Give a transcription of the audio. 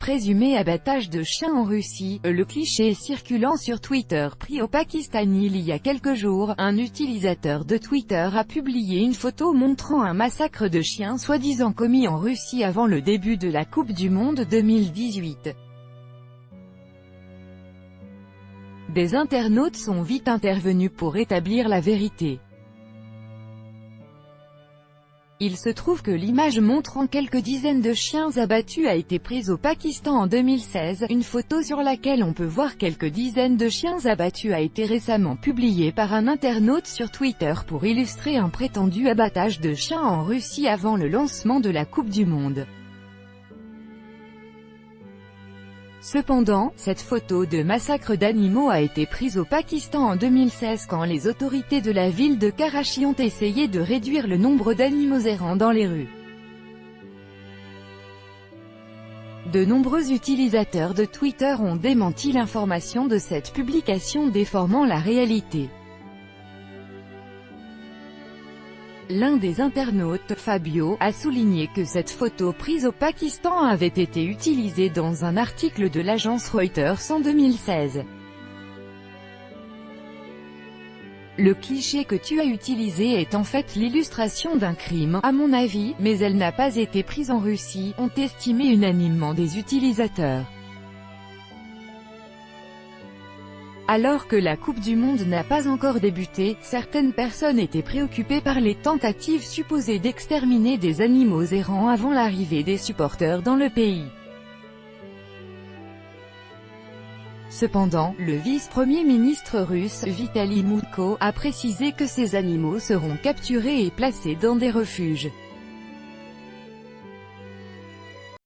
présumé abattage de chiens en Russie, le cliché circulant sur Twitter pris au Pakistan. Il y a quelques jours, un utilisateur de Twitter a publié une photo montrant un massacre de chiens soi-disant commis en Russie avant le début de la Coupe du Monde 2018. Des internautes sont vite intervenus pour établir la vérité. Il se trouve que l'image montrant quelques dizaines de chiens abattus a été prise au Pakistan en 2016. Une photo sur laquelle on peut voir quelques dizaines de chiens abattus a été récemment publiée par un internaute sur Twitter pour illustrer un prétendu abattage de chiens en Russie avant le lancement de la Coupe du Monde. Cependant, cette photo de massacre d'animaux a été prise au Pakistan en 2016 quand les autorités de la ville de Karachi ont essayé de réduire le nombre d'animaux errants dans les rues. De nombreux utilisateurs de Twitter ont démenti l'information de cette publication déformant la réalité. L'un des internautes, Fabio, a souligné que cette photo prise au Pakistan avait été utilisée dans un article de l'agence Reuters en 2016. Le cliché que tu as utilisé est en fait l'illustration d'un crime, à mon avis, mais elle n'a pas été prise en Russie, ont estimé unanimement des utilisateurs. Alors que la Coupe du Monde n'a pas encore débuté, certaines personnes étaient préoccupées par les tentatives supposées d'exterminer des animaux errants avant l'arrivée des supporters dans le pays. Cependant, le vice-premier ministre russe, Vitaly Mutko, a précisé que ces animaux seront capturés et placés dans des refuges.